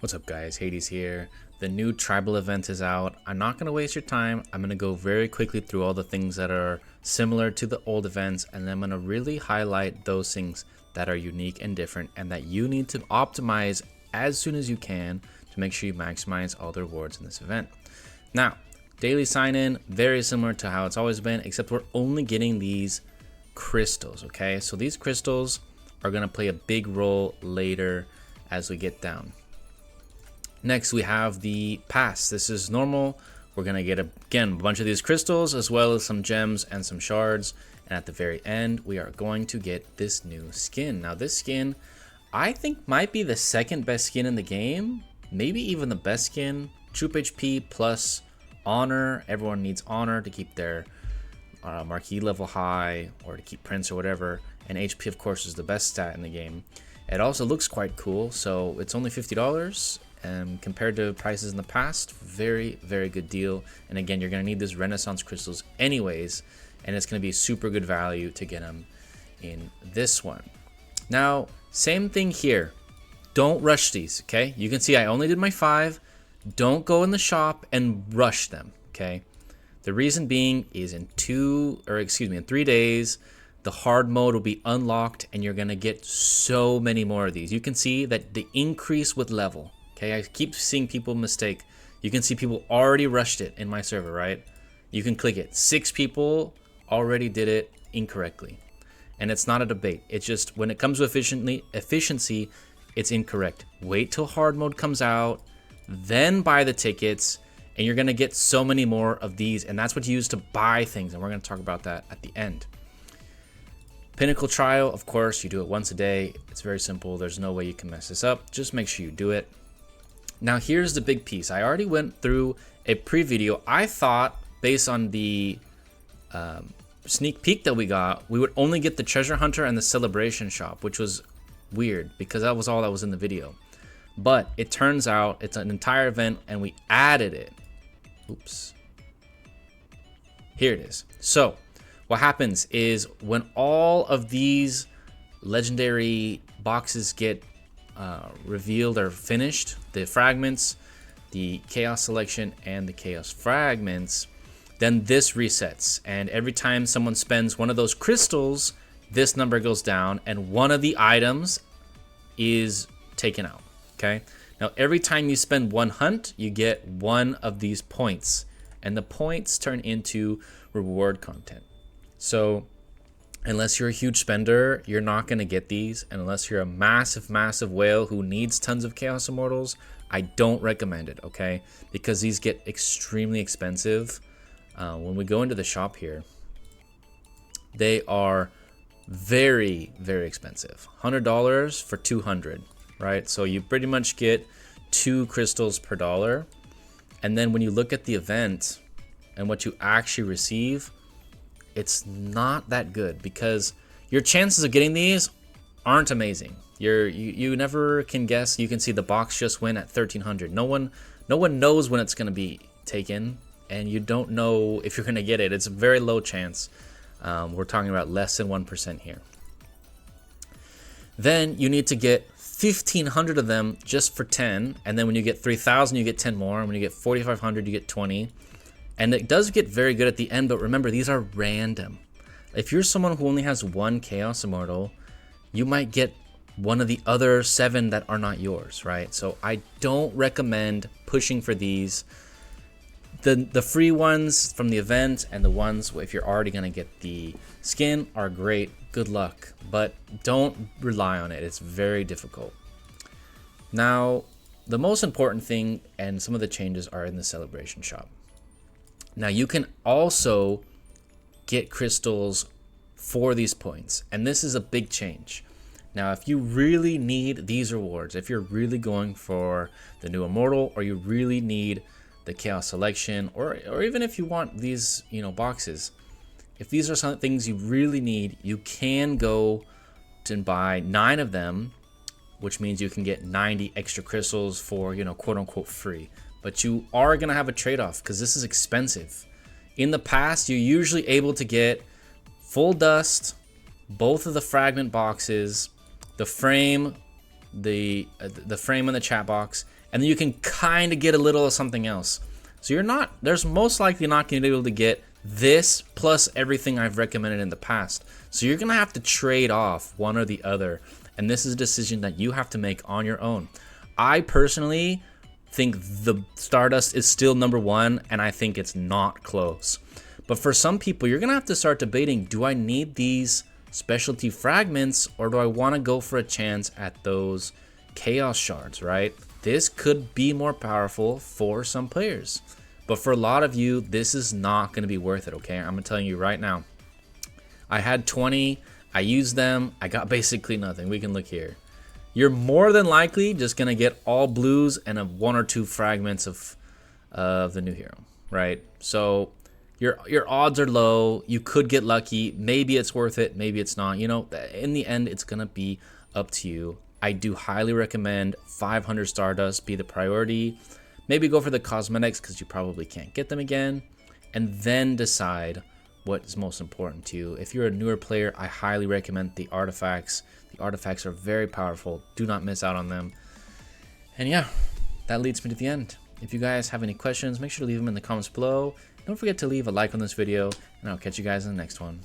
What's up guys, Hades here. The new tribal event is out. I'm not going to waste your time. I'm going to go very quickly through all the things that are similar to the old events, and then I'm going to really highlight those things that are unique and different and that you need to optimize as soon as you can to make sure you maximize all the rewards in this event. Now, daily sign-in, very similar to how it's always been, except we're only getting these crystals, okay? So these crystals are going to play a big role later as we get down. Next, we have the pass. This is normal. We're going to get, again, a bunch of these crystals as well as some gems and some shards. And at the very end, we are going to get this new skin. Now, this skin, I think might be the second best skin in the game. Maybe even the best skin. Troop HP plus honor. Everyone needs honor to keep their marquee level high or to keep prince or whatever. And HP, of course, is the best stat in the game. It also looks quite cool. So it's only $50. Compared to prices in the past, very good deal. And again, you're going to need these Renaissance crystals anyways, and it's going to be super good value to get them in this one. Now, same thing here. Don't rush these, okay? You can see I only did my 5. Don't go in the shop and rush them, okay? The reason being is in 3 days, the hard mode will be unlocked and you're going to get so many more of these. You can see that the increase with level. Okay, I keep seeing people mistake. You can see people already rushed it in my server, right? You can click it. 6 people already did it incorrectly. And it's not a debate. It's just when it comes to efficiency, it's incorrect. Wait till hard mode comes out, then buy the tickets, and you're going to get so many more of these. And that's what you use to buy things. And we're going to talk about that at the end. Pinnacle trial, of course, you do it once a day. It's very simple. There's no way you can mess this up. Just make sure you do it. Now here's the big piece. I already went through a pre-video. I thought, based on the sneak peek that we got, we would only get the treasure hunter and the celebration shop, which was weird because that was all that was in the video. But it turns out it's an entire event and we added it. Oops. Here it is. So what happens is when all of these legendary boxes get revealed or finished, the fragments, the chaos selection, and the chaos fragments, then this resets, and every time someone spends one of those crystals, this number goes down and one of the items is taken out. Okay, now every time you spend one hunt, you get one of these points, and the points turn into reward content. So unless you're a huge spender, you're not going to get these. And unless you're a massive whale who needs tons of Chaos Immortals, I don't recommend it, okay? Because these get extremely expensive. When we go into the shop here, they are very expensive. $100 for 200, right? So you pretty much get 2 crystals per dollar. And then when you look at the event and what you actually receive, it's not that good because your chances of getting these aren't amazing. You never can guess. You can see the box just went at 1300. No one knows when it's going to be taken, and you don't know if you're going to get it. It's a very low chance. We're talking about less than 1% here. Then you need to get 1500 of them just for 10, and then when you get 3000 you get 10 more, and when you get 4500 you get 20. And it does get very good at the end, but remember, these are random. If you're someone who only has 1 Chaos Immortal, you might get one of the other 7 that are not yours, right? So I don't recommend pushing for these. The free ones from the event and the ones if you're already going to get the skin are great. Good luck, but don't rely on it. It's very difficult. Now, the most important thing and some of the changes are in the celebration shop. Now you can also get crystals for these points, and this is a big change. Now if you really need these rewards, if you're really going for the new immortal, or you really need the chaos selection, or even if you want these boxes, if these are some things you really need, you can go to buy 9 of them, which means you can get 90 extra crystals for quote unquote free. But you are going to have a trade-off because this is expensive. In the past, you're usually able to get full dust, both of the fragment boxes, the frame the frame in the chat box, and then you can kind of get a little of something else. So there's most likely not going to be able to get this plus everything I've recommended in the past. So you're going to have to trade off one or the other. And this is a decision that you have to make on your own. I personally think the Stardust is still number one, and I think it's not close. But for some people, you're going to have to start debating, do I need these specialty fragments, or do I want to go for a chance at those chaos shards, right? This could be more powerful for some players. But for a lot of you, this is not going to be worth it, okay? I'm telling you right now. I had 20, I used them, I got basically nothing. We can look here. You're more than likely just going to get all blues and one or two fragments of the new hero, right? So your odds are low. You could get lucky. Maybe it's worth it, maybe it's not. You know, in the end, it's going to be up to you. I do highly recommend 500 Stardust be the priority. Maybe go for the cosmetics because you probably can't get them again, and then decide what is most important to you. If you're a newer player, I highly recommend the artifacts. The artifacts are very powerful. Do not miss out on them. And yeah, that leads me to the end. If you guys have any questions, make sure to leave them in the comments below. Don't forget to leave a like on this video, and I'll catch you guys in the next one.